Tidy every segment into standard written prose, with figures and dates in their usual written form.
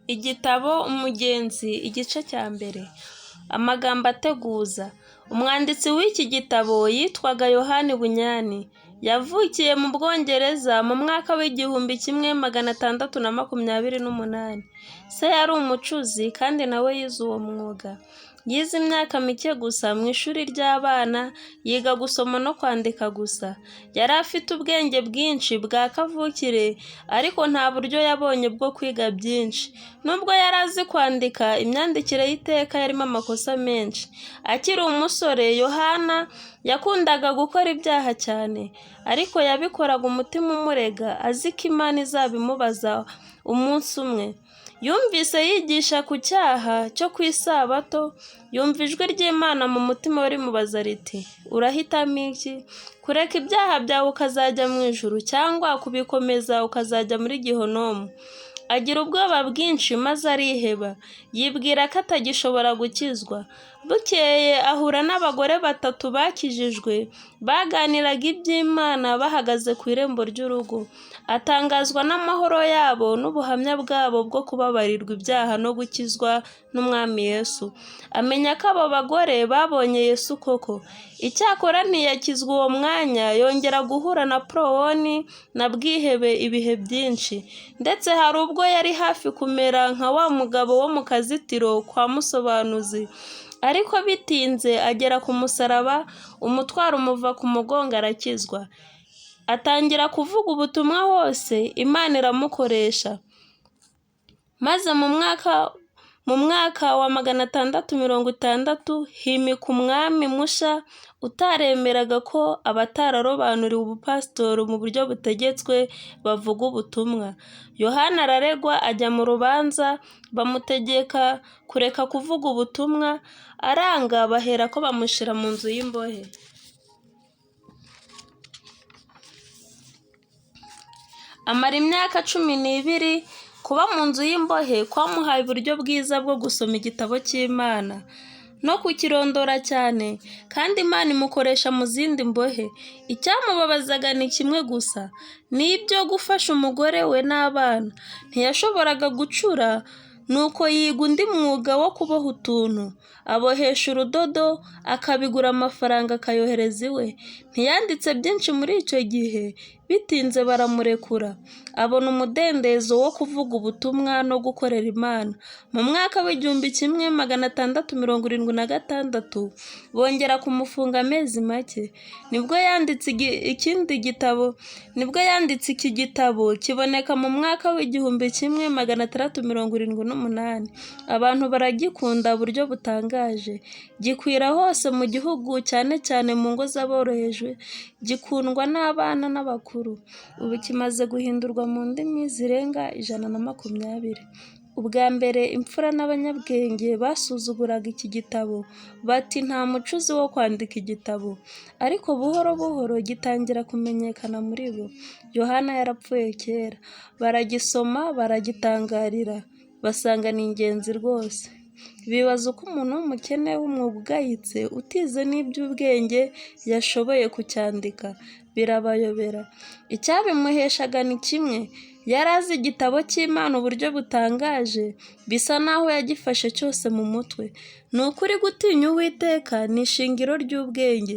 Igitabo Umugenzi, igice cya mbere. Amagambo ateguza. Umwanditsi w'iki gitabo yitwaga Yohani Bunyani. Yavukiye mu Bwongereza mu mwaka w'1628. Se yari umucuzi kandi nawe yize uwo mwuga. Yize imyaka mike gusa mu ishuri ry'abana, yiga gusoma no kwandika gusa. Yari afite ubwenge bwinshi bwa kavukire, ariko nta buryo yabonye bwo kwiga byinshi. Nubwo yari azi kwandika, imyandikire y'iteka yarimo amakosa menshi. Akiri umusore, Yohana yakundaga gukora ibyaha cyane, ariko yabikoraga umutima umurega, azi ko Imana izabimubaza umunsi umwe. Yumvise yigisha ku cyaha cyo ku isabato, yumva ijwi ry'Imana mu mutima we rimubaza riti, urahitamo iki? Kureka ibyaha byawe ukazajya mu ijuru, cyangwa kubikomeza ukazajya muri Gihenomu? Agira ubwoba bwinshi maze ariheba, yibwira ko atagishobora gukizwa. Bukeye ahura n'abagore 3 bakijijwe, baganiraga iby'Imana bahagaze ku irembo ry'urugo. Atangazwa n'amahoro yabo n'ubuhamya bwabo bwo kubabarirwa ibyaha no gukizwa n'Umwami Yesu. Amenya ko abo bagore babonye Yesu koko. Icyakora ntiyakizwa uwo mwanya, yongera guhura na Porowoni na Bwihebe ibihe byinshi, ndetse hari ubwo yari hafi kumera nka wa mugabo wo mu kazitiro kwa Musobanuzi. Ariko bitinze agera ku musaraba, umutwaro umuva ku mugongo arakizwa. Atangira kuvuga ubutumwa hose, Imana iramukoresha. Maze mu mwaka wa 660 himika umwami musha utaremeraga ko abatararobanuriwe ubupasitori mu buryo butegetswe bavuga ubutumwa. Yohana araregwa, ajya mu rubanza, bamutegeka kureka kuvuga ubutumwa, aranga, bahera ko bamushyira mu nzu y'imbohe. Amara imyaka 12. Kuba mu nzu y'imbohe kwamuhaye uburyo bwiza bwo gusoma igitabo cy'Imana no kukirondora cyane, kandi Imana imukoresha mu zindi mbohe. Icyamubabazaga ni kimwe gusa, ni ibyo gufasha umugore we n'abana. Ntiyashoboraga gucura, nuko yiga undi mwuga wo kuboha utuntu. Abohesha urudodo, akabigura amafaranga akayohereza iwe. Ntiyanditse byinshi muri icyo gihe, bitinze baramurekura. Abona umudendezo wo kuvuga ubutumwa no gukorera Imana. Mu mwaka w'1676 bongera kumufunga amezi make. Nibwo yanditse iki gitabo, kiboneka mu mwaka w'1678. Abantu baragikunda buryo butangaje. Gikwira hose mu gihugu, cyane cyane mu ngo z'aborohejwe. Gikundwa n'abana n'abakuru. Ubu kimaze guhindurwa mu ndimi zirenga 120. Ubwa mbere imfura n'abanyabwenge basuzuguraga iki gitabo, bati nta mucuzi wo kwandika igitabo. Ariko buhoro buhoro gitangira kumenyekana muri bo. Yohana yarapfuye kera. Baragisoma, baragitangarira, basanga ni ingenzi rwose. Bibaza uko umuntu w'umukene w'umwuga ugayitse, utize n'iby'ubwenge, yashoboye kucyandika. Birabayobera. Icyabimuheshaga ni kimwe, yari azi igitabo cy'Imana uburyo butangaje, bisa naho yagifashe cyose mu mutwe. Ni ukuri gutinya Uwiteka ni ishingiro ry'ubwenge.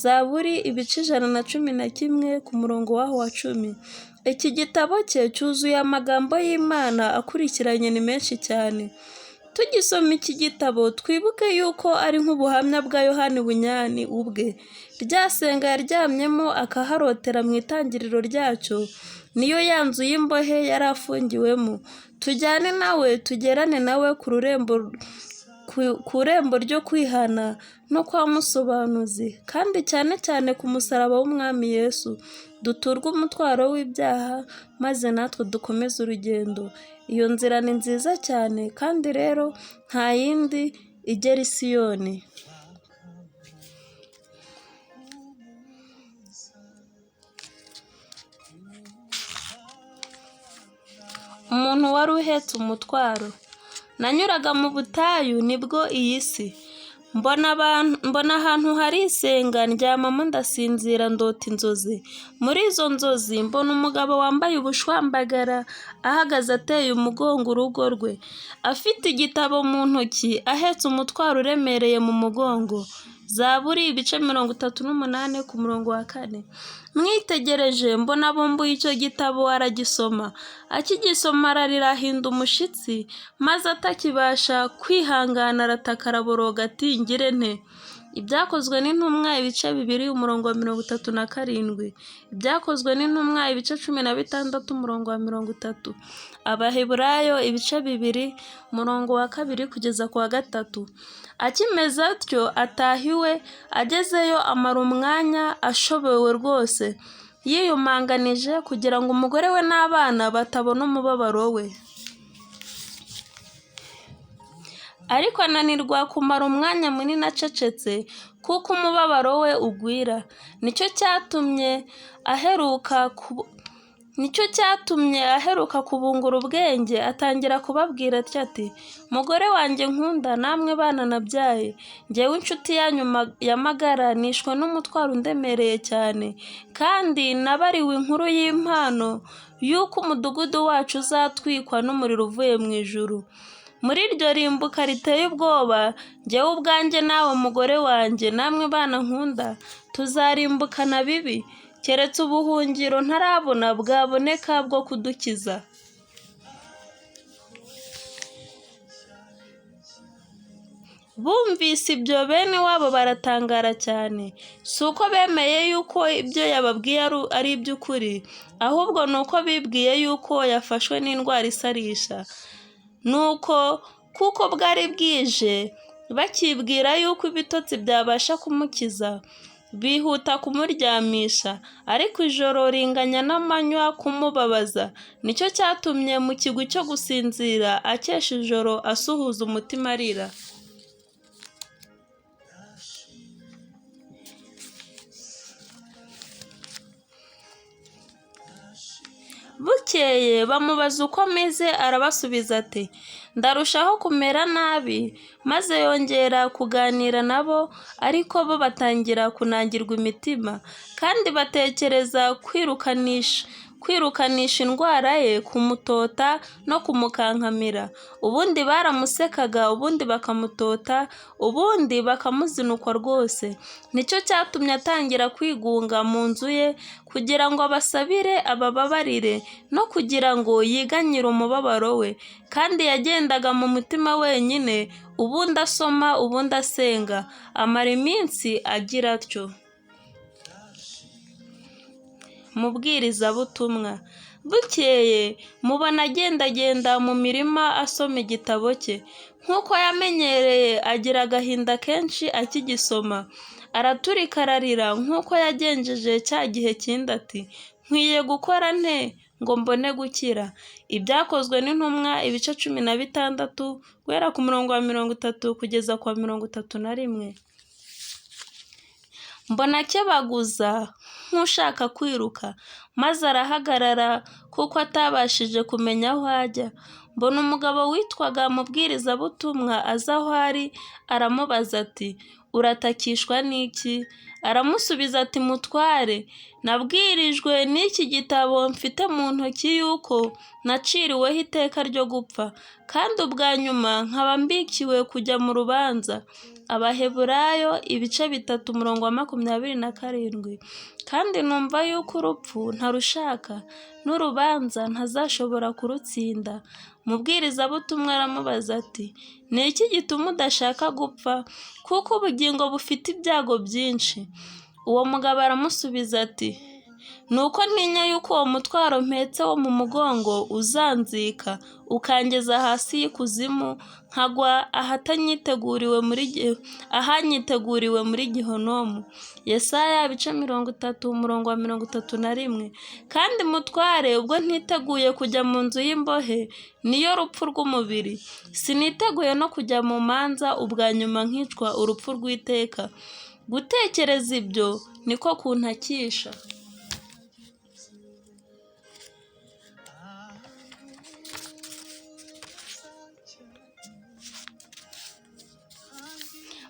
Zaburi ibice 111 ku murongo waho wa 10. Iki gitabo cye cyuzuye amagambo y'Imana akurikiranye, ni menshi cyane. Tugisoma iki gitabo, twibuke yuko ari nk'ubuhamya bwa Yohani Bunyani ubwe. Rya senga yaryamyemo akaharotera mu itangiriro ryacyo, niyo ya nzu y'imbohe yari afungiwemo. Tujyane nawe, tugerane nawe ku rembo ryo kwihana no kwa Musobanuzi, kandi cyane cyane ku musaraba w'Umwami Yesu. Duturwe umutwaro w'ibyaha, maze natwe dukomeze urugendo. Iyo nzira ni nziza cyane, kandi rero nta yindi igera i Siyoni. Umuntu wari uhetse umutwaro. Nanyuraga mu butayu, nibwo iyi si. mbona ahantu hari isenga ndyamamo ndasinzira ndota inzozi. Muri izo nzozi mbona umugabo wambaye ubushwambagara ahagaze ateye umugongo urugo rwe, afite igitabo mu ntoki, ahetse umutwaro uremereye mu mugongo. Zaburi ibice 38 ku murongo wa 4. Mwitegereje mbona abumbuye icyo gitabo aragisoma. Akigisoma ararira ahinda umushitsi, maze atakibasha kwihangana arataka araboroga ati ngire nte. Ibyakozwe n'intumwa ibice 2 umurongo wa 37. Ibyakozwe n'intumwa ibice 16 umurongo wa 30. Abaheburayo ibice 2 umurongo wa 2 kugeza ku wa 3. Akimeze atyo ataha iwe, agezeyo amara umwanya ashobewe rwose, yiyumanganije kugira ngo umugore we n'abana batabona umubabaro we. Ariko ananirwa kumara umwanya munini acecetse, kuko umubabaro we ugwira. Nicyo cyatumye aheruka kubungura ubwenge, atangira kubabwira ati mugore wanjye nkunda, namwe bana nabyaye, njyewe inshuti yanyu y'amagara, nishwe n'umutwaro undemereye cyane, kandi nabariwe inkuru y'impano y'uko umudugudu wacu uzatwikwa n'umuriro uvuye mu ijuru. Muri iryo rimbuka riteye ubwoba, njyewe ubwanjye nawe mugore wanjye namwe bana nkunda tuzarimbukana bibi, keretse ubuhungiro ntarabona bwaboneka bwo kudukiza. Bumvise ibyo bene wabo baratangara cyane. Si uko bemeye yuko ibyo yababwiye ari iby'ukuri, ahubwo ni uko bibwiye yuko yafashwe n'indwara isarisha. Nuko kuko bwari bwije, bakibwira yuko ibitotsi byabasha kumukiza, bihuta kumuryamisha, ariko ijoro ringanya n'amanywa kumubabaza. Nicyo cyatumye mu kigwi cyo gusinzira akesha ijoro asuhuza umutima arira. Bukeye bamubaza uko ameze, arabasubiza ati ndarushaho kumera nabi. Maze yongera kuganira nabo, ariko bo batangira kunangirwa imitima, kandi batekereza kwirukanisha indwara ye, kumutota no kumukankamira. Ubundi baramusekaga, ubundi bakamutota, ubundi bakamuzinukwa rwose. Nicyo cyatumye atangira kwigunga mu nzu ye, kugira ngo abasabire abababarire, no kugira ngo yiganyire umubabaro we. Kandi yagendaga mu mutima wenyine, ubundi asoma, ubundi asenga, amara iminsi agira atyo. Mubwirizabutumwa. Bukeye mubona agendagenda mu mirima asoma igitabo cye. Nk'uko yamenyereye, agira agahinda kenshi akigisoma, araturika ararira nk'uko yagenjeje cya gihe kindi ati nkwiye gukora nte ngo mbone gukira. Ibyakozwe n'intumwa ibice 16 guhera ku murongo wa 30 kugeza ku wa 31. Mbona akebaguza nk'ushaka kwiruka, maze arahagarara kuko atabashije kumenya aho ajya. Mbona umugabo witwaga Mubwirizabutumwa aza aho ari, aramubaza ati uratakishwa n'iki? Aramusubiza ati mutware, nabwirijwe n'iki gitabo mfite mu ntoki yuko naciriweho iteka ryo gupfa, kandi ubwa nyuma nkaba mbikiwe kujya mu rubanza. Abaheburayo ibice 3 umurongo wa 27. Kandi numva yuko urupfu ntarushaka, n'urubanza ntazashobora kurutsinda. Mubwirizabutumwa aramubaza ati ni iki gituma udashaka gupfa? Kuko ubugingo bufite ibyago byinshi. Uwo mugabo aramusubiza ati nuko ntinya yuko uwo mutwaro mpetse wo mu mugongo uzanzika, ukangeza hasi y'ikuzimu, nkagwa ahanyiteguriwe muri Gihonomu. Yesaya ibice 30 umurongo wa 31. Kandi mutware, ubwo ntiteguye kujya mu nzu y'imbohe, niyo rupfu rw'umubiri, siniteguye no kujya mu manza ubwa nyuma nkicwa urupfu rw'iteka. Gutekereza ibyo niko kuntakisha.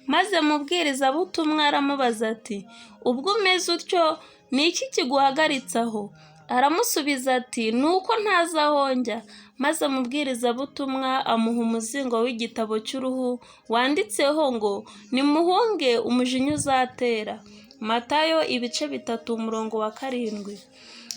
maze mubwirizabutumwa aramubaza ati, ubwo umeze utyo ni iki kiguhagaritse aho? Aramusubiza ati, ni uko ntazi aho njya. Maze umubwirizabutumwa amuha umuzingo w'igitabo cy'uruhu wanditseho ngo, nimuhunge umujinya uzatera. Matayo 3:7.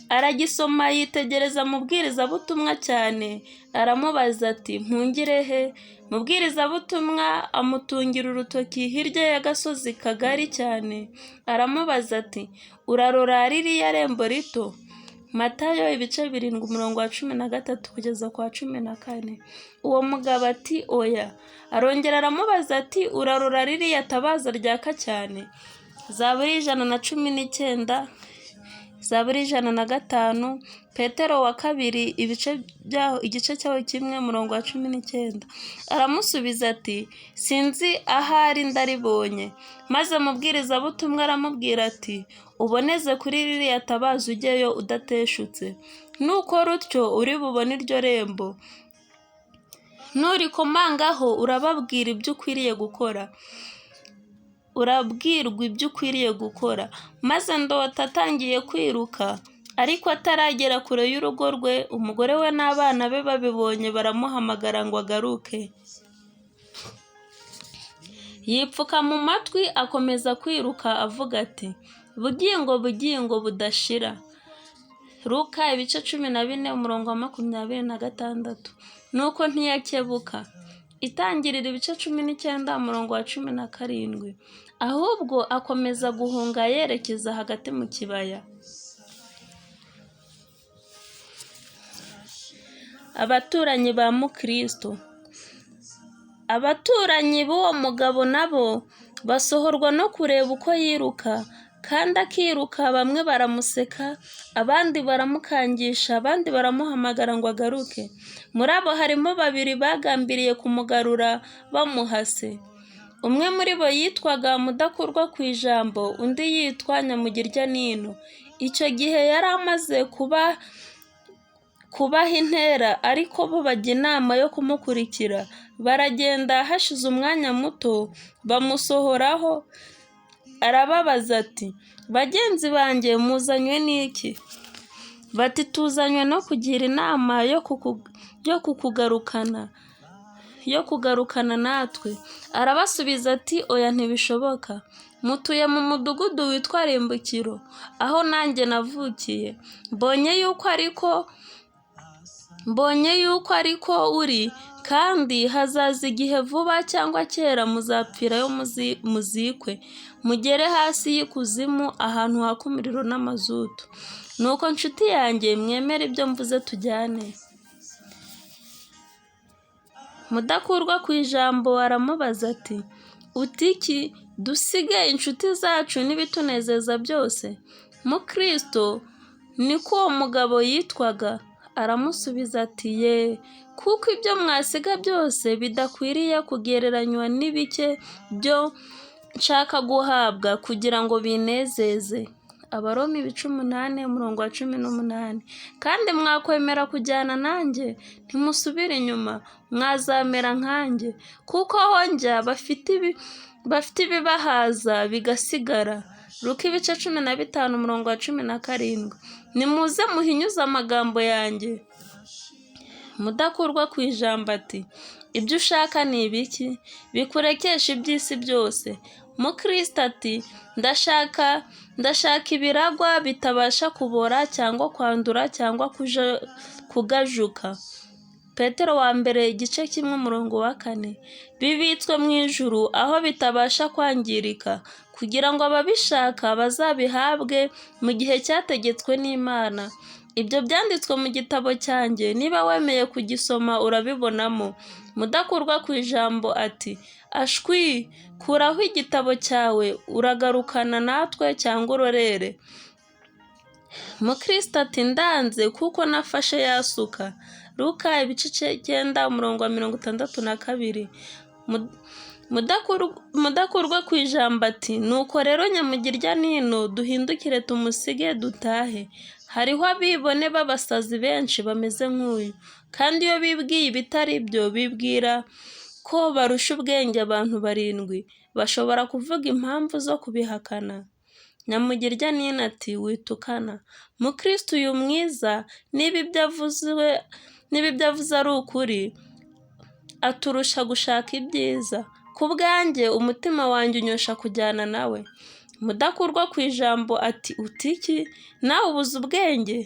Aragisoma yitegereza mubwirizabutumwa cyane, aramubaza ati, mpungire he? Mubwirizabutumwa amutungira urutoki hirya y'agasozi kagari cyane, aramubaza ati, urarora ririya rembo rito? Matayo 7:13-14. Uwo mugabo ati, oya. Arongera aramubaza ati, urarora ririya tabaza ryaka cyane? Zaburi 119, Zaburi 105, Petero wa kabiri igice cyaho 1:19. Aramusubiza ati, sinzi ahari ndaribonye. Maze umubwirizabutumwa aramubwira ati, uboneze kuri ririya tabaza ujyeyo udateshutse. Nukora utyo uri bubone iryo rembo. Nurikomangaho urabwirwa ibyo ukwiriye gukora. Maze ndota atangiye kwiruka, ariko ataragera kure y'urugo rwe, umugore we n'abana be babibonye baramuhamagara ngo agaruke. Yipfuka mu matwi akomeza kwiruka avuga ati, bugingo bugingo budashira. Luka 14:26. Nuko ntiyakebuka. Itangirira 19:17. Ahubwo akomeza guhunga yerekeza hagati mu kibaya. Abaturanyi ba Mukristo. Abaturanyi b'uwo mugabo nabo basohorwa no kureba uko yiruka, kandi akiruka bamwe baramuseka, abandi baramukangisha, abandi baramuhamagara ngo agaruke. Muri abo harimo 2 bagambiriye kumugarura bamuhase. Umwe muri bo yitwaga Mudakurwa ku ijambo, undi yitwa Nyamugirya Nino. Icyo gihe yari amaze kubaha intera, ariko bo bajya inama yo kumukurikira. Baragenda, hashize umwanya muto bamusohoraho. Arababaza ati, bagenzi banjye muzanywe n'iki? Bati, tuzanywe no kugira inama yo kugarukana natwe. Arabasubiza ati, oya ntibishoboka. Mutuye mu mudugudu witwa Rimbukiro, aho nanjye navukiye. Mbonye yuko ariko uri, kandi hazaza igihe vuba cyangwa kera muzapfirayo muzikwe, mugere hasi y'ikuzimu, ahantu haka umuriro n'amazutu. Nuko nshuti yanjye, mwemere ibyo mvuze tujyane. Mudakurwa ku ijambo aramubaza ati, utiki dusige inshuti zacu n'ibitunezeza byose? Mukristo niko uwo mugabo yitwaga. Aramusubiza ati, ye, kuko ibyo mwasiga byose bidakwiriye kugereranywa n'ibike byo nshaka guhabwa kugira ngo binezeze. Abaroma 8:18. Kandi mwakwemera kujyana nanjye, ntimusubire inyuma, mwazamera nkanjye, kuko aho njya bafite ibibahaza bigasigara. Luka 15:17. Nimuze muhinyuze amagambo yanjye. Mudakurwa ku ijambo ati, ibyo ushaka ni ibiki? Bikurekesha iby'isi byose. Mukristo ati, ndashaka ibiragwa bitabasha kubora cyangwa kwandura cyangwa kugajuka. Petero wa mbere 1:4. Bibitswe mu ijuru aho bitabasha kwangirika, kugira ngo ababishaka bazabihabwe mu gihe cyategetswe n'Imana. Ibyo byanditswe mu gitabo cyanjye, niba wemeye kugisoma urabibonamo. Mudakurwa ku ijambo ati, ashwi, kuraho igitabo cyawe, uragarukana natwe cyangwa urorere. Mukristo ati, ndanze kuko nafashe yasuka. Luka 9:62. Mudakurwa ku ijambo ati, nuko rero Nyamugirya Nino, duhindukire tumusige dutahe. Hariho abibone b'abasazi benshi bameze nk'uyu, kandi iyo bibwiye ibitari byo bibwira ko barusha ubwenge abantu 7 bashobora kuvuga impamvu zo kubihakana. Nyamugirya Nina ati witukana. Mukristo uyu mwiza niba ibyo avuze ari ukuri aturusha gushaka ibyiza. Ku bwanjye umutima wanjye unyosha kujyana nawe. Mudakurwa ku ijambo ati utiki nawe ubuze ubwenge.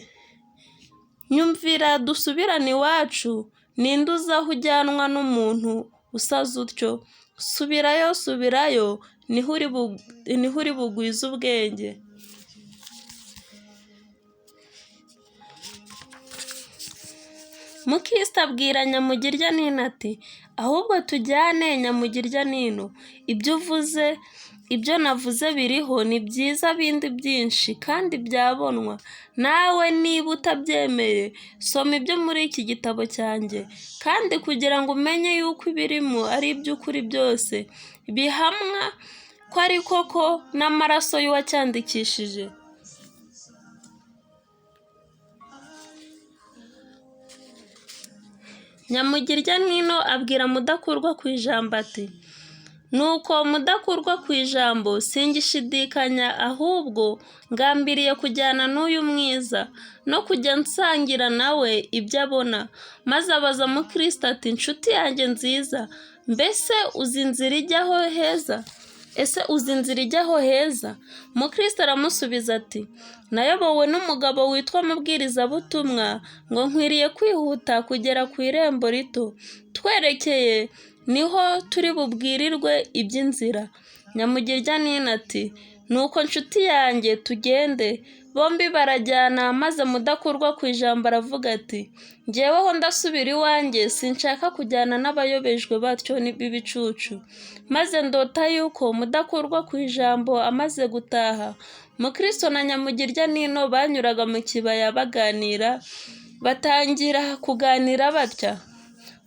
Nyumvira dusubirane iwacu. Ninde uzi aho ujyanwa n'umuntu usaza utyo? Subirayo niho uri bugwize ubwenge. Mukristo abwira Nyamugirya Nina ati ahubwo tujyane Nyamugirya Nino. Ibyo navuze biriho ni byiza bindi byinshi kandi byabonwa. Nawe niba utabyemeye soma ibyo muri iki gitabo cyanjye, kandi kugira ngo umenye yuko ibirimo ari iby'ukuri byose bihamwa ko ari koko n'amaraso y'uwacyandikishije. Nyamugirya Nino abwira Mudakurwa ku ijambo ati nuko Mudakurwa ku ijambo singishidikanya, ahubwo ngambiriye kujyana n'uyu mwiza no kujya nsangira nawe ibyo abona. Maze abaza Mukristo ati nshuti yanjye nziza, mbese uzi inzira ijyaho heza? Mukristo aramusubiza ati nayobowe n'umugabo witwa Mubwirizabutumwa ngo nkwiriye kwihuta kugera ku irembo rito. Twerekeye niho turi bubwirirwe iby'inzira. Nyamugirya Nina ati nuko nshuti yanjye tugende. Bombi barajyana, maze Mudakurwa ku ijambo aravuga ati njyeweho ndasubira iwanjye, sinshaka kujyana n'abayobejwe batyo b'ibicucu. Maze ndota yuko Mudakurwa ku ijambo amaze gutaha, Mukristo na Nyamugirya Nino banyuraga mu kibaya baganira. Batangira kuganira batya.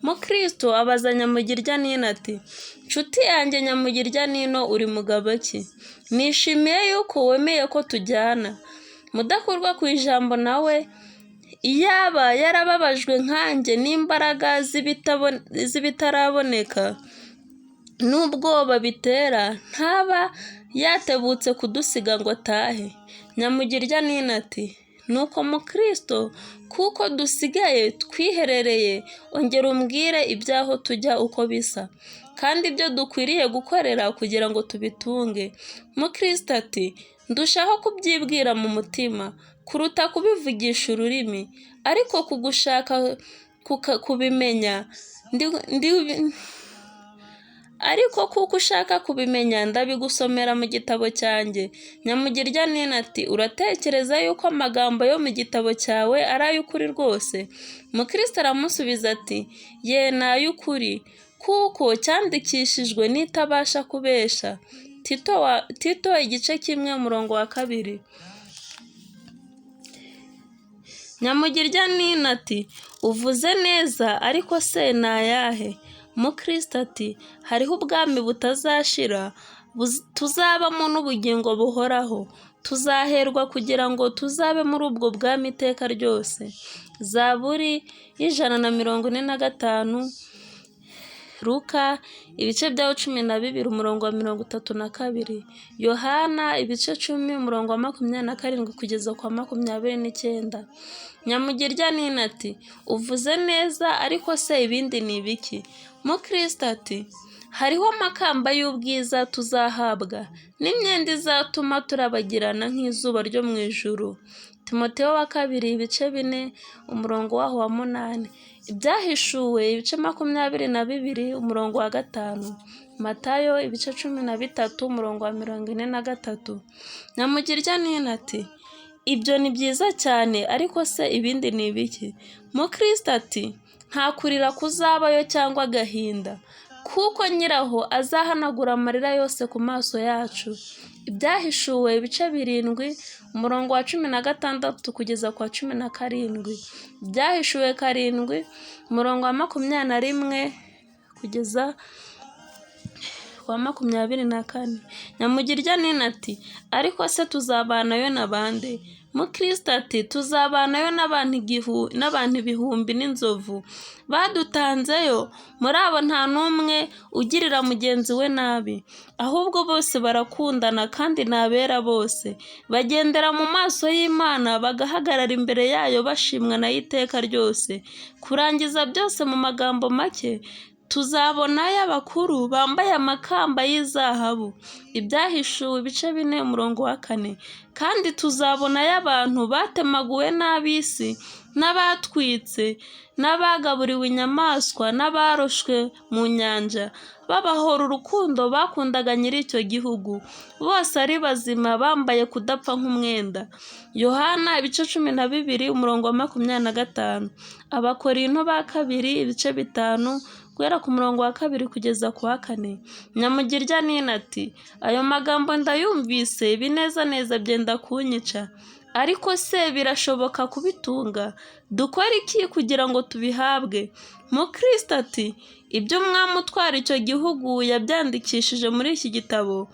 Mukristo abaza Nyamugirya Nina ati nshuti yanjye Nyamugirya Nino uri mugabo ki? Nishimiye yuko wemeye ko tujyana. Mudakurwa ku ijambo nawe iyaba yarababajwe nkanjye n'imbaraga z'ibitaraboneka n'ubwoba bitera, ntaba yatebutse kudusiga ngo atahe. Nyamugirya Nina ati nuko Mukristo, kuko dusigaye twiherereye, ongera umbwire ibyaho tujya uko bisa, kandi ibyo dukwiriye gukorera kugira ngo tubitunge. Mukristo ati ndushaho kubyibwira mu mutima kuruta kubivugisha ururimi, ariko kugushaka kubimenya kuko ushaka kubimenya ndabigusomera mu gitabo cyanjye. Nyamugirya Nina ati uratekereza yuko amagambo yo mu gitabo cyawe ari ay'ukuri rwose? Mukristo aramusubiza ati ye ni ay'ukuri, kuko cyandikishijwe n'itabasha kubesha. Tito igice 1:2. Nyamugirya Nina ati uvuze neza, ariko se ni ayahe? Mukristo ati hariho ubwami butazashira tuzabamo n'ubugingo buhoraho. Tuzaherwa kugira ngo tuzabe muri ubwo bwami iteka ryose. Zaburi 145. Luka ibice byaho 12:32. Yohana ibice 10:27 kugeza kwa 29. Nyamugirya Nina ati uvuze neza, ariko se ibindi ni ibiki? Mukristo ati hariho amakamba y'ubwiza tuzahabwa n'imyenda izatuma turabagirana nk'izuba ryo mu ijuru. Timoteyo wa 2 ibice 4:8. Ibyahishuwe ibice 22:5. Matayo ibice 13:43. Nyamugirya Nina ati ibyo ni byiza cyane, ariko se ibindi ni ibiki? Mukristo ati nta kurira kuzabayo cyangwa agahinda, kuko nyiraho azahanagura amarira yose ku maso yacu. Ibyahishuwe ibice 7:16 kugeza kwa 17. Ibyahishuwe 7:21 kugeza wa 24. Nyamugirya Nina ati ariko se tuzabanayo na bande? Mukristo ati tuzabanayo n'abantu ibihumbi n'inzovu badutanzeyo, muri abo nta n'umwe ugirira mugenzi we nabi, ahubwo bose barakundana kandi ni abera bose, bagendera mu maso y'Imana, bagahagarara imbere yayo bashimwa nayo iteka ryose. Kurangiza byose mu magambo make, tuzabonayo abakuru bambaye amakamba y'izahabu. Ibyahishuwe ibice 4 umurongo wa 4. Kandi tuzabonayo abantu batemaguwe n'ab'isi, n'abatwitse, n'abagaburiwe inyamaswa, n'abaroshwe mu nyanja, babahora urukundo bakundaga nyiri icyo gihugu, bose ari bazima, bambaye kudapfa nk'umwenda. Yohana ibice 12 umurongo wa 25. Abakorinto ba kabiri ibice 5 guhera ku murongo wa 2 kugeza ku wa 4. Nyamugirya Nina ati ayo magambo ndayumvise, ibinezaneza byenda kunyica, ariko se birashoboka kubitunga? Dukora iki kugira ngo tubihabwe? Mukristo ati ibyo umwami utwara icyo gihugu yabyandikishije muri iki gitabo.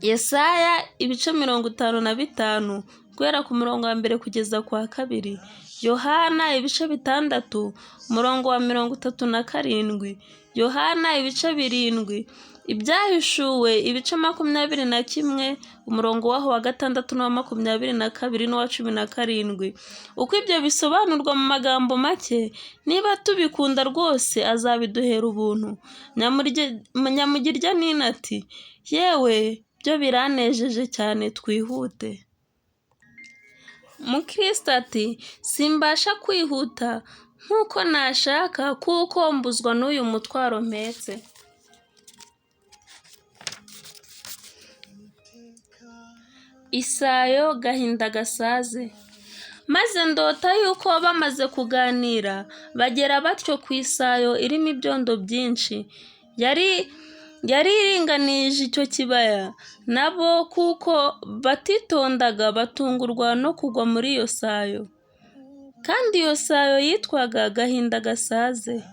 Yesaya ibice 55 guhera ku murongo wa 1 kugeza ku wa 2. Yohana ibice 6 umurongo wa 37. Yohana ibice 7. Ibyahishuwe ibice 21 umurongo waho wa 6 n'uwa 22 n'uwa 17. Uko ibyo bisobanurwa mu magambo make, niba tubikunda rwose azabiduhera ubuntu. Nyamugirya Nina ati yewe byo biranejeje cyane, twihute. Mukristo ati simbasha kwihuta nk'uko nashaka, kuko mbuzwa n'uyu mutwaro mpetse. Isayo gahinda gasaze. Maze ndota yuko bamaze kuganira, bagera batyo ku isayo irimo ibyondo byinshi, yari iringanije icyo kibaya, nabo kuko batitondaga batungurwa no kugwa muri iyo sayo. Kandi iyo sayo yitwaga gahinda gasaze.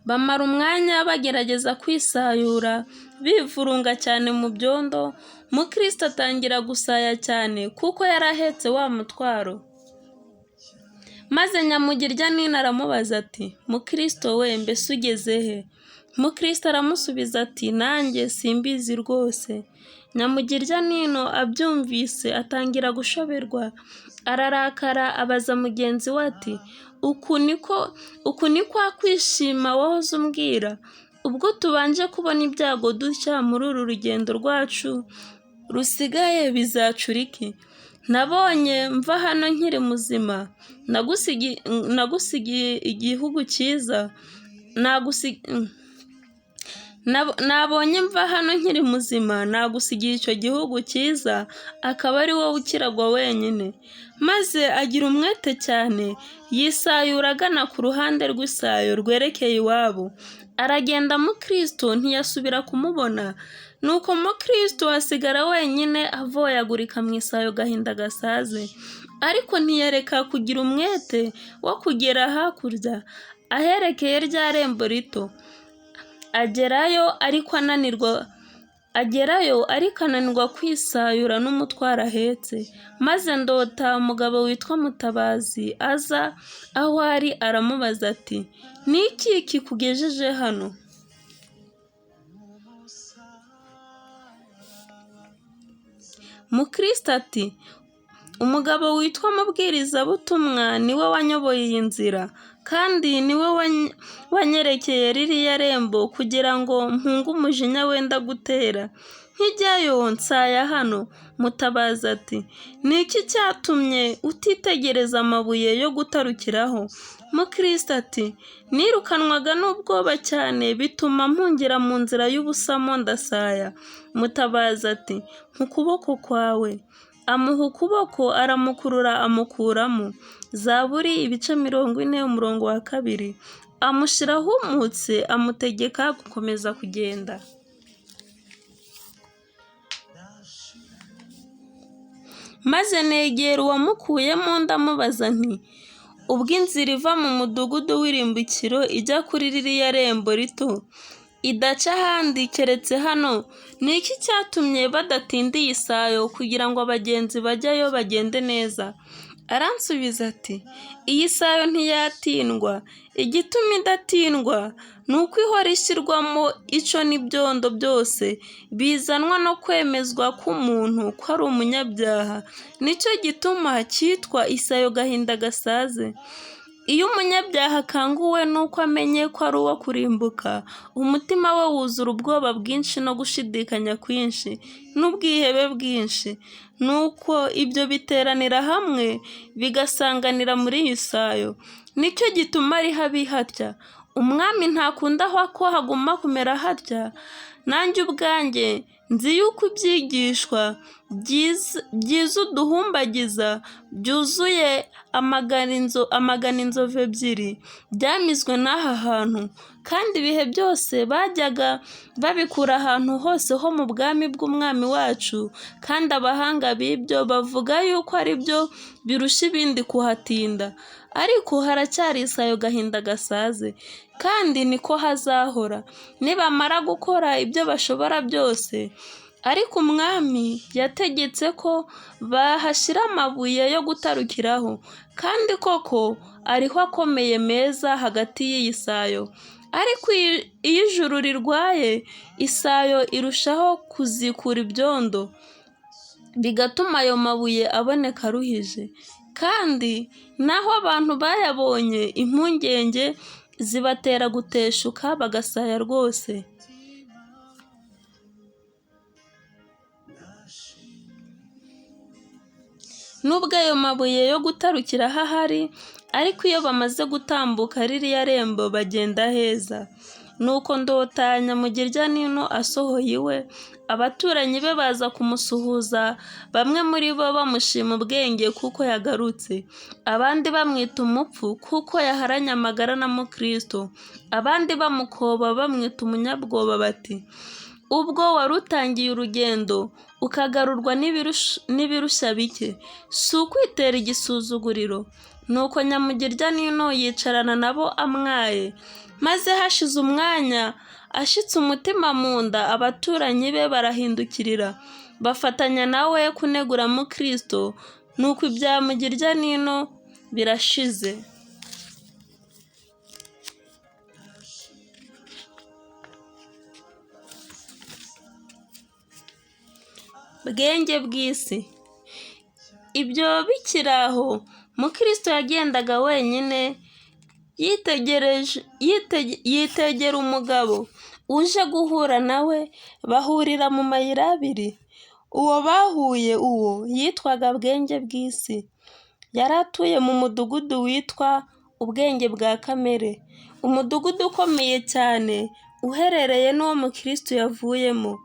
Bamara umwanya bagerageza kwisayura, bivurunga cyane mu byondo. Mukristo atangira gusaya cyane kuko yarahetse wa mutwaro. Maze Nyamugirya Nina aramubaza ati Mukristo we, mbese ugeze he? Mukristo aramusubiza ati nanjye simbizi rwose. Nyamugirya Nina abyumvise atangira gushoberwa, ararakara, abaza mugenzi we ati uku ni kwa kwishima wahoze umbwira, ubwo tubanje kubona ibyago dutya muri uru rugendo rwacu rusigaye bizacura iki? Nabonye mva hano nkiri muzima, nagusigiye igihugu cyiza, nabonye mva hano nkiri muzima, nagusigiye icyo gihugu cyiza, akaba ari wowe ukiragwa wenyine. Maze agira umwete cyane, yisayura agana ku ruhande rw'isayo rwerekeye iwabo. Aragenda, Mukristo ntiyasubira kumubona. Nuko Mukristo asigara wenyine avoyagurika mu isayo gahinda gasaze, ariko ntiyareka kugira umwete wo kugera hakurya aherekeye rya rembo rito. Agerayo ariko ananirwa kwisayura n'umutwaro ahetse. Maze ndota umugabo witwa Mutabazi aza aho ari, aramubaza ati ni iki kikugejeje hano? Mukristo ati umugabo witwa Mubwirizabutumwa niwe wanyoboye iyi nzira, kandi niwe wanyerekeye ririya rembo kugira ngo mpunge umujinya wenda gutera. Nkijyayo nsaya hano. Mutabazi ati ni iki cyatumye utitegereza amabuye yo gutarukiraho? Mukristo ati nirukanwaga n'ubwoba cyane, bituma mpungira mu nzira y'ubusamo ndasaya. Mutabazi ati ukuboko kwawe. Amuha ukuboko, aramukurura amukuramo. Zaburi ibice 40 umurongo wa 2. Amushyiraho umutse, amutegeka gukomeza kugenda. Maze negera uwamukuyemo ndamubaza nti ubwo inzira iva mu mudugudu w'irimbukiro ijya kuri ririya rembo rito idaca ahandi keretse hano, ni iki cyatumye badatinda iyi sayo kugira ngo abagenzi bajyayo bagende neza? Aransubiza ati, iyi sayo ntiyatindwa, igituma idatindwa ni uko ihora ishyirwamo ico n'ibyondo byose bizanwa no kwemezwa k'umuntu ko ari umunyabyaha, nicyo gituma cyitwa isayo gahinda gasaze. Iyo umunyabyaha akanguwe n'uko amenye ko ari uwo kurimbuka, umutima we wuzura ubwoba bwinshi no gushidikanya kwinshi n'ubwihebe bwinshi, nuko ibyo biteranira hamwe bigasanganira muri iyi sayo. Nicyo gituma ari habi hatya. Umwami ntakunda ko haguma kumera hatya. Nanjye ubwanjye nzi yuko ibyigishwa byiza uduhumbagiza byuzuye amagana inzovu ebyiri byamizwe n'aha hantu, kandi ibihe byose bajyaga babikura ahantu hose ho mu bwami bw'umwami wacu, kandi abahanga b'ibyo bavuga yuko ari byo birusha ibindi kuhatinda. Ariko haracyari isayo gahinda gasaze, kandi niko hazahora nibamara gukora ibyo bashobora byose. Ariko umwami yategetse ko bahashyira amabuye yo gutarukiraho, kandi koko ariho akomeye meza hagati y'iyi sayo. Ariko iyo ijuru rirwaye, isayo irushaho kuzikura ibyondo, bigatuma ayo mabuye aboneka aruhije. Kandi naho abantu bayabonye, impungenge zibatera guteshuka bagasaya rwose. Nubwo ayo mabuye yo gutarukira ahari, ariko iyo bamaze gutambuka ririya rembo bagenda heza. Nuko ndota Nyamugirya Nino asohoye iwe, abaturanyi be baza kumusuhuza, bamwe muri bo bamushima ubwenge kuko yagarutse, abandi bamwita umupfu kuko yaharanye amagara na Mukristo, abandi bamukoba bamwita umunyabwoba bati, ubwo wari utangiye urugendo ukagarurwa n'ibirushya bike, si ukwitera igisuzuguriro? Nuko Nyamugirya Nino yicarana nabo amwaye, maze hashize umwanya ashitse umutima mu nda, abaturanyi be barahindukirira bafatanya nawe kunegura Mukristo. Nuko ibya Mugirya Nino birashize. Bwenge bw'isi. Ibyo bikiri aho, Mukristo yagendaga wenyine yitegera umugabo uje guhura nawe, bahurira mu mayira abiri. Uwo bahuye yitwaga Bwenge bw'isi. Yari atuye mu mudugudu witwa Ubwenge bwa Kamere, umudugudu ukomeye cyane uherereye n'uwo Mukristo yavuyemo.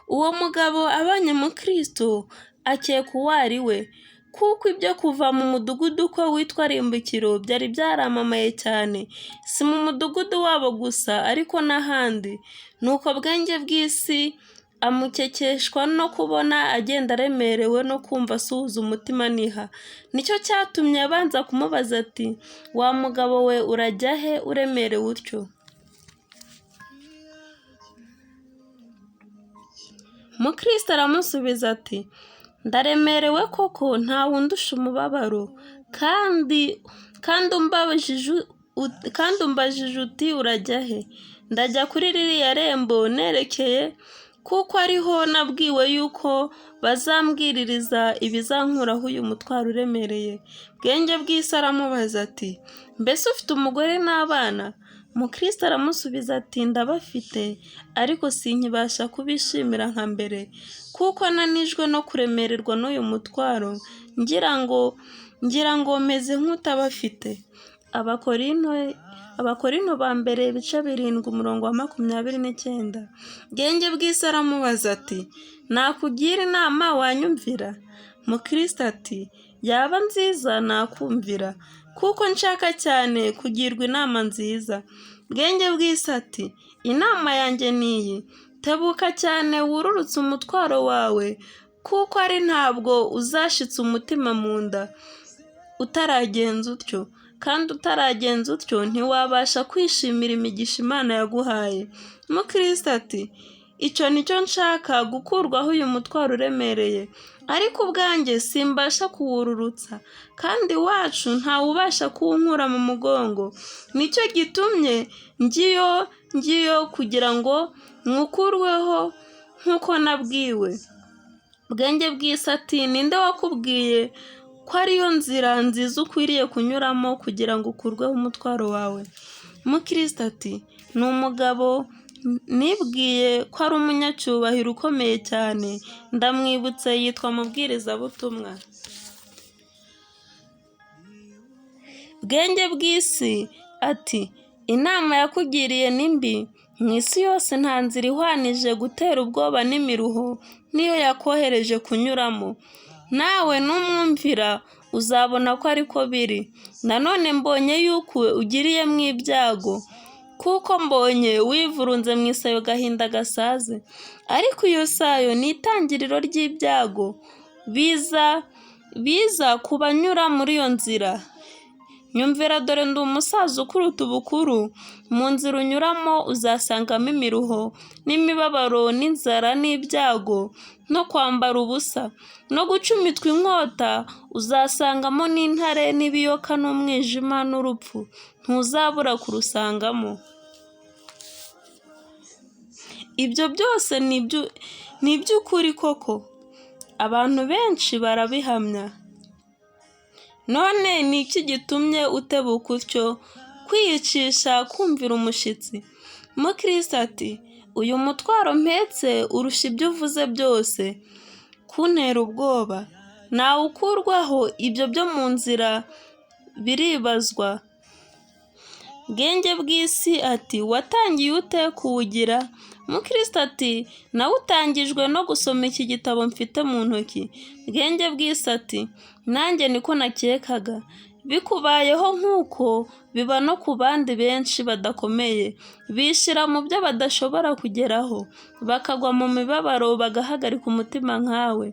Uwo mugabo abanye Mukristo akeka uwo ari we, kuko ibyo kuva mu mudugudu ko witwa Rimbukiro byari byaramamaye cyane, si mu mudugudu wabo gusa ariko n'ahandi. Nuko Bwenge bw'isi amukekeshwa no kubona agenda aremerewe no kumva asuhuza umutima niha. Nicyo cyatumye abanza kumubaza ati, wa mugabo we urajya he uremerewe utyo? Mukristo aramusubiza ati, ndaremerewe koko, nta wundusha umubabaro, kandi umbajije uti urajya he? Ndajya kuri ririya rembo nerekeye, kuko ariho nabwiwe yuko bazambwiririza ibizankuraho uyu mutwaro uremereye. Bwenge bw'isi aramubaza ati, mbese ufite umugore n'abana? Mukristo aramusubiza ati, ndabafite, ariko sinkibasha kubishimira nka mbere, kuko nanijwe no kuremererwa n'uyu mutwaro, ngira ngo meze nk'utabafite. Abakorinto ba mbere ibice 7:29. Bwenge bw'isi aramubaza ati, nakugira inama wanyumvira? Mukristo ati, yaba nziza nakumvira, kuko nshaka cyane kugirwa inama nziza. Bwenge bw'isi ati, inama yanjye niyi, tebuka cyane wururutse umutwaro wawe, kuko ari ntabwo uzashitsa umutima mu nda utaragenza utyo. kandi utaragenza utyo ntiwabasha kwishimira imigisha Imana yaguhaye. Umukristo ati icyo nicyo nshaka, gukurwaho uyu mutwaro uremereye, ariko ubwanjye simbasha kuwururutsa, kandi iwacu ntawubasha kuwunkura mu mugongo. Nicyo gitumye ngiyo kugira ngo mwukurweho nk'uko nabwiwe. Bwenge bw'isi ati ninde wakubwiye ko ariyo nzira nziza ukwiriye kunyuramo kugira ngo ukurweho umutwaro wawe? Umukristo ati ni umugabo nibwiye ko ari umunyacyubahiro ukomeye cyane, ndamwibutse, yitwa Mubwirizabutumwa. Bwenge bw'isi ati inama yakugiriye ni mbi. Mu isi yose nta nzira ihwanije gutera ubwoba n'imiruho niyo yakohereje kunyuramo. Nawe numwumvira uzabona ko ariko biri. Nanone mbonye yuko ugiriyemo ibyago, kuko mbonye wivurunze mu isayo gahinda gasaze. Ariko iyo sayo ni itangiriro ry'ibyago biza ku banyura muri iyo nzira. Nyumvira, dore ndi umusaza ukuruta ubukuru. Mu nzira unyuramo uzasangamo imiruho n'imibabaro n'inzara n'ibyago no kwambara ubusa no gucumitwa inkota. Uzasangamo n'intare n'ibiyoka n'umwijima n'urupfu, ntuzabura kurusangamo. Ibyo byose ni iby'ukuri koko, abantu benshi barabihamya. None ni iki gitumye utebuka utyo kwiyicisha kumvira umushyitsi? Umukristo ati uyu mutwaro mpetse urusha ibyo uvuze byose kuntera ubwoba. Nawukurwaho ibyo byo mu nzira biribazwa. Bwenge bw'isi ati watangiye ute kuwugira? Umukristo ati nawutangijwe no gusoma iki gitabo mfite mu ntoki. Bwenge bw'isi ati nanjye niko nakekaga. Bikubayeho nk'uko biba no ku bandi benshi badakomeye, bishyira mu byo badashobora kugeraho, bakagwa mu mibabaro, bagahagarika umutima nkawe.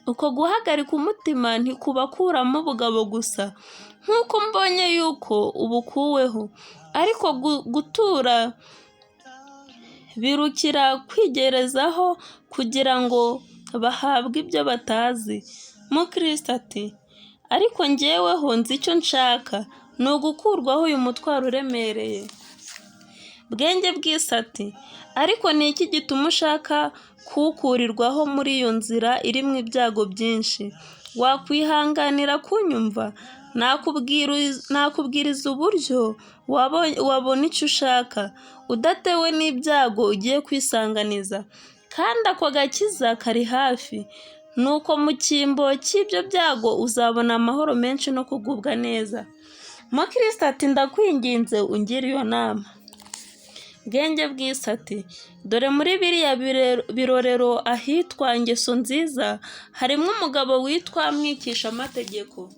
Uko guhagarika umutima ntikubakuramo ubugabo gusa, nk'uko mbonye yuko ubukuweho, ariko gutura birukira kwigerezaho kugira ngo bahabwe ibyo batazi. Umukristo ati ariko njyeweho nzi icyo nshaka, ni ugukurwaho uyu mutwaro uremereye. Bwenge bw'isi ati ariko ni iki gituma ushaka kuwukurirwaho muri iyo nzira irimo ibyago byinshi? Wakwihanganira kunyumva? Nakubwiriza uburyo wabona icyo ushaka udatewe n'ibyago ugiye kwisanganiza, kandi ako gakiza kari hafi. Nuko mu cyimbo cy'ibyo byago uzabona amahoro menshi no kugubwa neza. Umukristo ati ndakwinginze ungire iyo nama. Bwenge bw'isi ati dore muri biriya birorero ahitwa Ingeso Nziza harimo umugabo witwa Mwigishamategeko.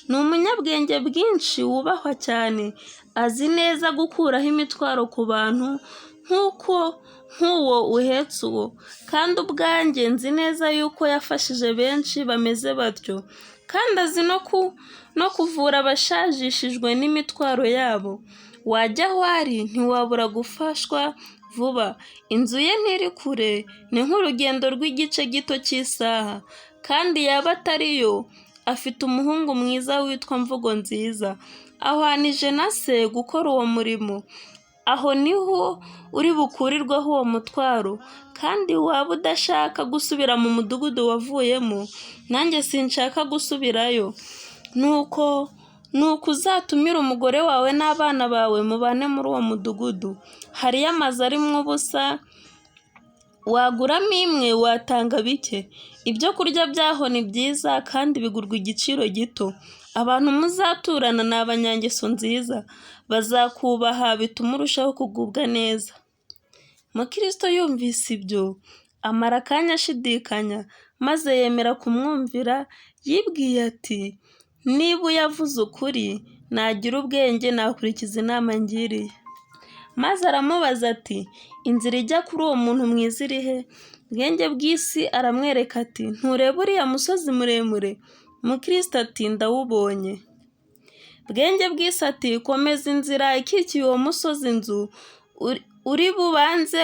Ni umunyabwenge bwinshi wubahwa cyane, azi neza gukuraho imitwaro ku bantu nk'uwo uhetse uwo, kandi ubwanjye nzi neza yuko yafashije benshi bameze batyo, kandi azi no kuvura abashajishijwe n'imitwaro yabo. Wajya aho ari ntiwabura gufashwa vuba. Inzu ye ntiri kure, ni nk'urugendo rw'igice gito cy'isaha, kandi yaba atariyo afite umuhungu mwiza witwa Mvugo Nziza, ahwanije na se gukora uwo murimo. Aho niho uri bukurirweho uwo mutwaro, kandi waba udashaka gusubira mu mudugudu wavuyemo, nanjye sinshaka gusubirayo. Nuko uzatumire umugore wawe n'abana bawe mubane muri uwo mudugudu. Hariyo amazu arimo ubusa, waguramo imwe watanga bike. Ibyo kurya byaho ni byiza kandi bigurwa igiciro gito. Abantu muzaturana ni abanyangeso nziza, bazakubaha bituma urushaho kugubwa neza. Mukristo yumvise ibyo amara akanya ashidikanya, maze yemera kumwumvira. Yibwiye ati niba uyavuze ukuri, nagira ubwenge nakurikiza inama ngiriye. Maze aramubaza ati inzira ijya kuri uwo muntu mwiza iri he? Bwenge bw'isi aramwereka ati ntureba uriya musozi muremure? Mukristo ati ndawubonye. Bwenge bw'isi ati komeza inzira ikikiye uwo musozi, inzu uri bubanze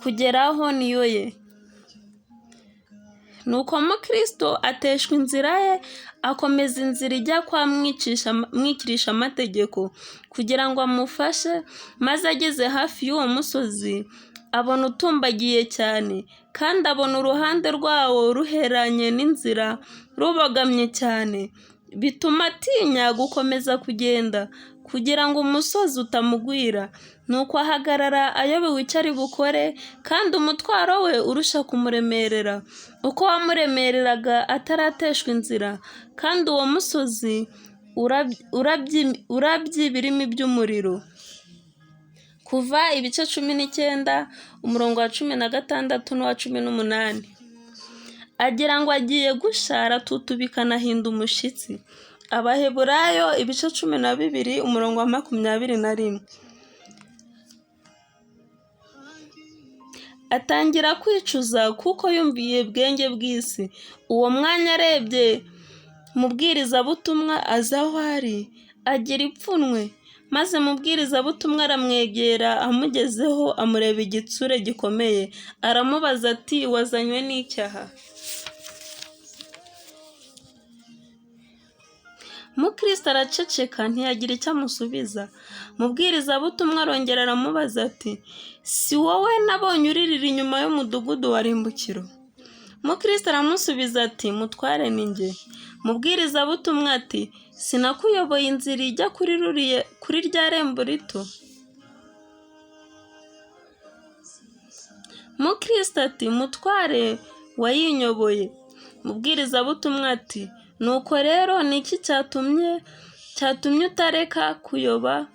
kugeraho niyo ye. Nuko Mukristo ateshwa inzira ye, akomeza inzira ijya kwa mwikirisha amategeko kugira ngo amufashe, maze ageze hafi y'uwo musozi abona utumbagiye cyane, kandi abona uruhande rwawo ruheranye n'inzira rubogamye cyane, bituma atinya gukomeza kugenda kugira ngo umusozi utamugwira. Nuko ahagarara ayobewe icyo ari bukore, kandi umutwaro we urusha kumuremerera uko wamuremereraga atarateshwa inzira, kandi uwo musozi urabye ibirimi by'umuriro. Kuva ibice 19 umurongo wa 16 n'uwa 18. Agira ngo agiye gusha aratutubikana ahinda umushyitsi. Abaheburayo ibice 12 umurongo wa 21. Atangira kwicuza kuko yumviye bwenge bw'isi. Uwo mwanya arebye mubwirizabutumwa aza aho ari, agira ipfunwe, maze mubwirizabutumwa aramwegera, amugezeho amureba igitsure gikomeye, aramubaza ati wazanywe n'icyaha? Mukristo araceceka ntiyagira icyo amusubiza. Mubwirizabutumwa arongera aramubaza ati si wowe nabonye uririra inyuma y'umudugudu wa rimbukiro? Mukristo aramusubiza ati mutware ni njye. Mubwirizabutumwa ati sinakuyoboye inzira ijya kuri rya rembo rito? Mukristo ati mutware wayinyoboye. Mubwirizabutumwa ati nuko rero ni iki cyatumye utareka kuyoba?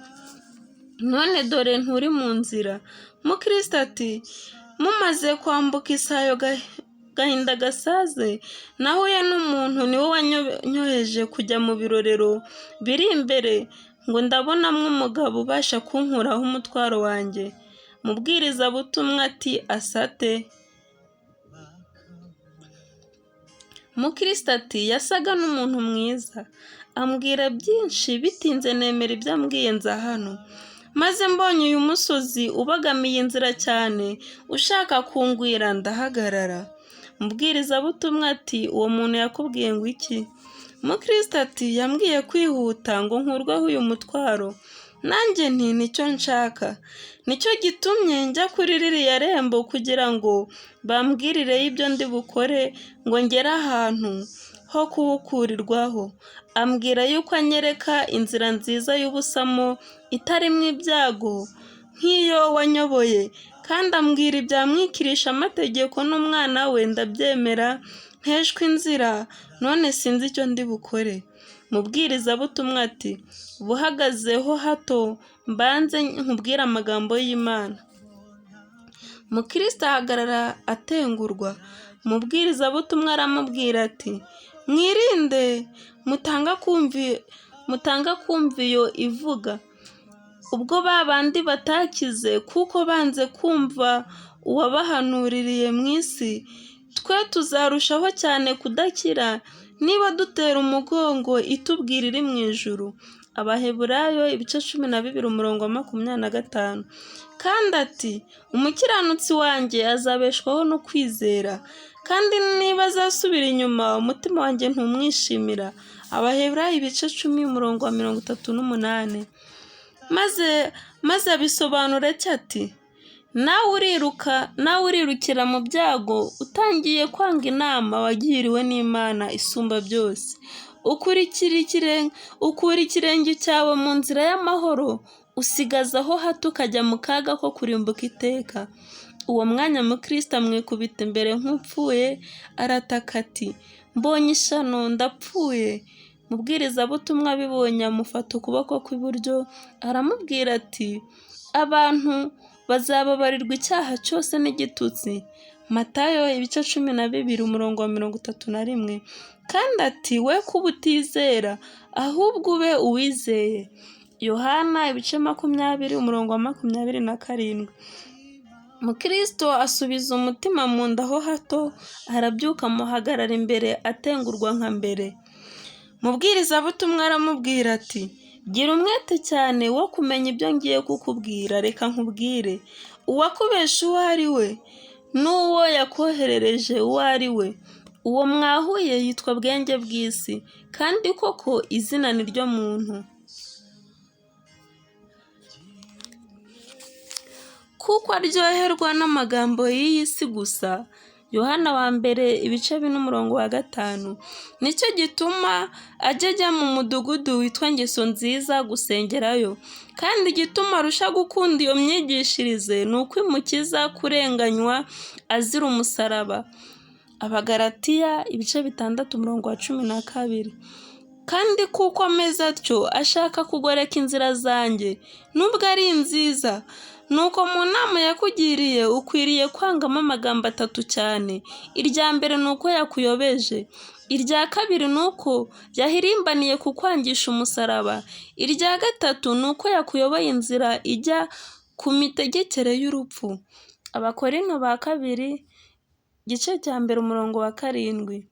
None dore nturi mu nzira. Mukristo ati mumaze kwambuka Isayo gahinda gasaze, nahuye n'umuntu niwe wanyoheje kujya mu birorero biri imbere, ngo ndabonamo umugabo ubasha kunkuraho umutwaro wanjye. Mubwirizabutumwa ati asate. Mukristo ati yasaga n'umuntu mwiza, ambwira byinshi, bitinze nemera ibyo ambwiye nza hano. Maze mbonye uyu musozi ubagamiye inzira cyane ushaka kungwira, ndahagarara. Mubwirizabutumwa ati uwo muntu yakubwiye ngo iki? Mukristo ati yambwiye kwihuta ngo nkurweho uyu mutwaro. Nanjye nti nicyo nshaka, nicyo gitumye njya kuri ririya rembo kugira ngo bambwirireyo ibyo ndi bukore ngo ngere ahantu ho kuwukurirwaho. Ambwira yuko anyereka inzira nziza y'ubusamo itarimo ibyago nk'iyo wanyoboye, kandi ambwira ibya mwikirisha amategeko n'umwana we, ndabyemera nteshwe inzira, none sinzi icyo ndi bukore. Mubwirizabutumwa ati buhagazeho hato mbanze nkubwire amagambo y'Imana. Mukristo ahagarara atengurwa. Mubwirizabutumwa aramubwira ati mwirinde mutanga kumva iyo ivuga, ubwo babandi batakize kuko banze kumva uwabahanuririye mu isi, twe tuzarushaho cyane kudakira niba dutera umugongo itubwira iri mu ijuru. Abaheburayo ibice 12 umurongo wa 25. Kandi ati umukiranutsi wanjye azabeshwaho no kwizera, kandi niba azasubira inyuma umutima wanjye ntumwishimira. Abaheburayo ibice 10 umurongo wa 38. maze abisobanura ati nawe urirukira mu byago utangiye kwanga inama wagiriwe n'Imana isumba byose, ukura ikirenge cyawe mu nzira y'amahoro, usigazaho hato ukajya mu kaga ko kurimbuka iteka. Uwo mwanya Mukristo amwikubita imbere nk'upfuye, arataka ati mbonye ishyano, ndapfuye. Mubwirizabutumwa abibonye amufata ukuboko kw'iburyo, aramubwira ati abantu bazababarirwa icyaha cyose n'igitutsi. Matayo ibice 12 umurongo wa 31. Kandi ati we kuba utizera, ahubwo ube uwizeye. Yohana ibice 20 umurongo wa 27. Mukristo asubiza umutima mu nda ho hato, arabyuka amuhagarara imbere atengurwa nka mbere. Mubwirizabutumwa aramubwira ati, gira umwete cyane wo kumenya ibyo ngiye kukubwira, reka nkubwire. Uwakubesha uwo ari we, n'uwo yakoherereje uwo ari we, uwo mwahuye yitwa Bwenge bw'isi, kandi koko izina ni ryo muntu. Kuko aryoherwa n'amagambo y'iyi si gusa. Yohana wa mbere 4:5. Nicyo gituma ajya mu mudugudu witwa Ngeso Nziza gusengerayo. Kandi igituma arusha gukunda iyo myigishirize ni uko imukiza kurenganywa azira umusaraba. Abagalatiya 6:12. Kandi kuko ameze atyo ashaka kugoreka inzira zanjye, nubwo ari nziza. Nuko mu nama yakugiriye ukwiriye kwangamo amagambo 3 cyane. Irya mbere ni uko yakuyobeje. Irya kabiri ni uko yahirimbaniye kukwangisha umusaraba. Irya gatatu ni uko yakuyoboye inzira ijya ku mitegekere y'urupfu. Abakorinto ba kabiri 1:7.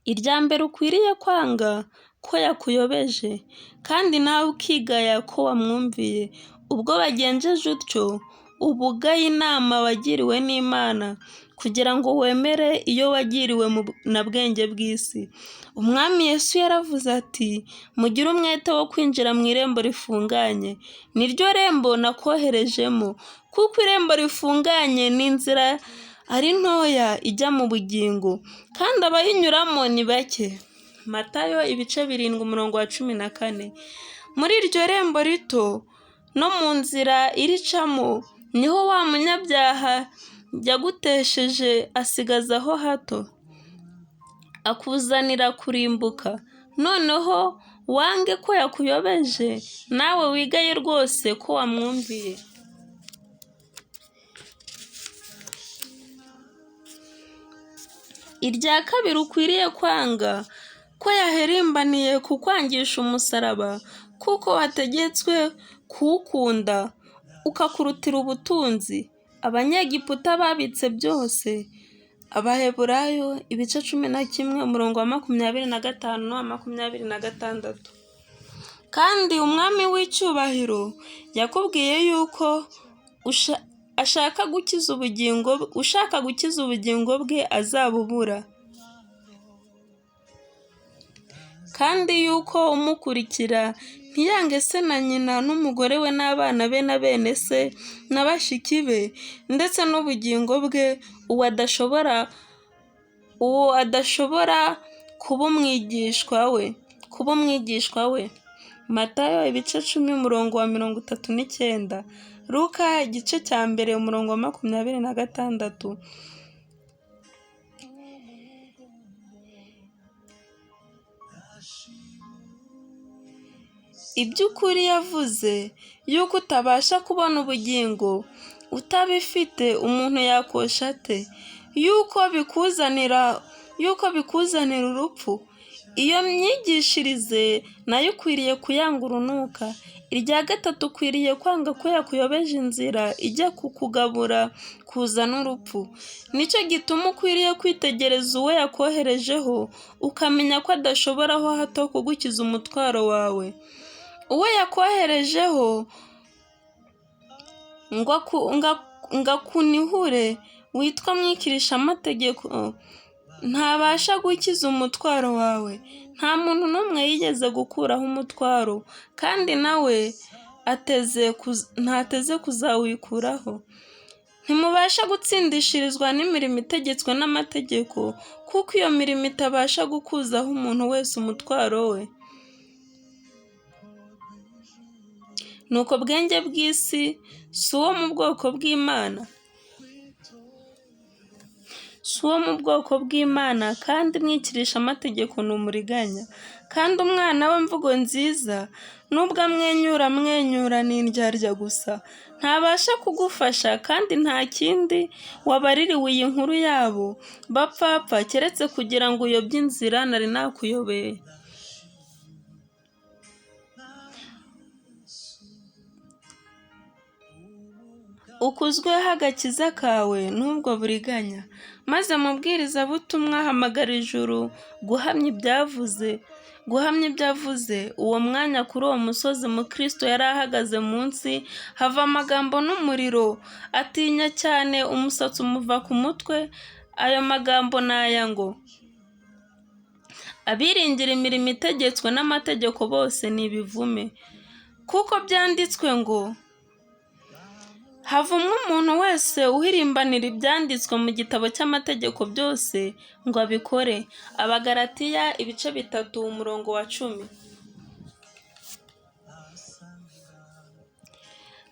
Irya mbere ukwiriye kwanga ko yakuyobeje, kandi nawe ukigaya ko wamwumviye. Ubwo bagenjeje utyo, uba ugaye inama wagiriwe n'Imana, kugira ngo wemere iyo wagiriwe na Bwenge bw'isi. Umwami Yesu yaravuze ati, mugire umwete wo kwinjira mu irembo rifunganye. Niryo rembo nakoherejemo, kuko irembo rifunganye ni inzira ari ntoya ijya mu bugingo, kandi abayinyuramo ni bake. Matayo 7:14. Muri iryo rembo rito no mu nzira iricamo, niho wa munyabyaha yagutesheje asigazaho hato, akuzanira kurimbuka. Noneho wange ko yakuyobeje, nawe wigaye rwose ko wamwumviye. Irya kabiri ukwiriye kwanga ko yahirimbaniye kukwangisha umusaraba, kuko wategetswe kuwukunda ukakurutira ubutunzi. Abanyegiputa babitse byose. Abaheburayo 11:25-26. Kandi umwami w'icyubahiro yakubwiye yuko ushaka gukiza ubugingo bwe azabubura, kandi yuko umukurikira ntiyange se na nyina n'umugore we n'abana be na bene se na bashiki be, ndetse n'ubugingo bwe, uwo adashobora kuba umwigishwa we. Matayo 10:39. Luka 1:26. Iby'ukuri yavuze yuko utabasha kubona ubugingo utabifite, umuntu yakosha ate? Yuko bikuzanira urupfu. Iyo myigishirize nayo ukwiriye kuyanga urunuka. Irya gatatu ukwiriye kwanga ko yakuyobeje inzira ijya kukugabura kuzana urupfu. Nicyo gituma ukwiriye kwitegereza uwo yakoherejeho, ukamenya ko adashobora ho hato kugukiza umutwaro wawe. Uwo yakoherejeho ngo akunihure witwa mwikirisha-amategeko, ntabasha gukiza umutwaro wawe. Nta muntu n'umwe yigeze gukuraho umutwaro, kandi nawe ntateze kuzawikuraho. Ntimubasha gutsindishirizwa n'imirimo itegetswe n'amategeko, kuko iyo mirimo itabasha gukuzaho umuntu wese umutwaro we. Nuko Bwenge bw'isi si uwo mu bwoko bw'Imana. Kandi mwikirisha-amategeko ni umuriganya. Kandi umwana w'imvugo nziza, nubwo amwenyura ni indyarya gusa. Ntabasha kugufasha, kandi nta kindi wabaririwe iyi nkuru yabo bapfapfa, keretse kugira ngo uyobye inzira nari nakuyobeye. ukuzweho agakiza kawe n'ubwo buriganya. Maze mubwirizabutumwa ahamagara ijuru guhamya ibyo avuze. Uwo mwanya kuri uwo musozi Mukristo yari ahagaze munsi hava amagambo n'umuriro, atinya cyane, umusatsi umuva ku mutwe. Ayo magambo ni aya ngo: abiringira imirimo itegetswe n'amategeko bose ni ibivume, kuko byanditswe ngo havumwe umuntu wese uhirimbanira ibyanditswe mu gitabo cy'amategeko byose ngo abikore. Abagalatiya 3:10.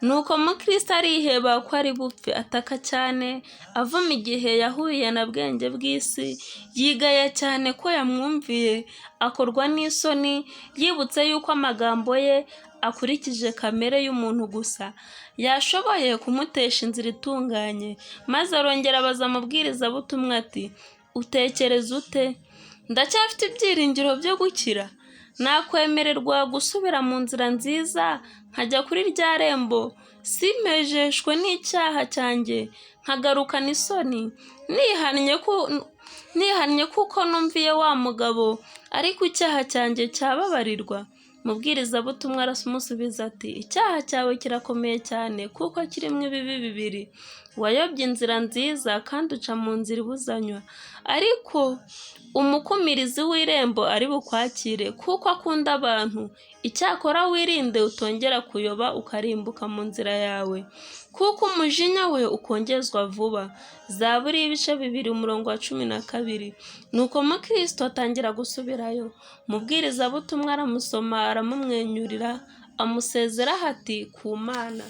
Nuko Mukristo ariheba ko ari bupfe, ataka cyane avuma igihe yahuriye na bwenge bw'isi, yigaya cyane ko yamwumviye, akorwa n'isoni, yibutse yuko amagambo ye akurikije kamere y'umuntu gusa, yashoboye kumutesha inzira itunganye. Maze arongera abaza amubwirizabutumwa ati: utekereza ute? Ndacyafite ibyiringiro byo gukira? Nakwemererwa gusubira mu nzira nziza nkajya kuri rya rembo, simpejeshwe n'icyaha cyanjye, nkagarukana isoni, nihannye kuko numviye wa mugabo, ariko icyaha cyanjye cyababarirwa? Mubwirizabutumwa aramusubiza ati: icyaha cyawe kirakomeye cyane, kuko kirimo ibibi bibiri. Wayobye inzira nziza kandi uca mu nzira ibuzanywa, ariko umukumirizi w'irembo ari bukwakire, kuko akunda abantu. Icyakora wirinde utongera kuyoba ukarimbuka mu nzira yawe, kuko umujinya we ukongezwa vuba. Zaburi 2:12. Nuko Mukristo atangira gusubirayo. Mubwirizabutumwa aramusoma, aramumwenyurira, amusezeraho ati: ku Mana.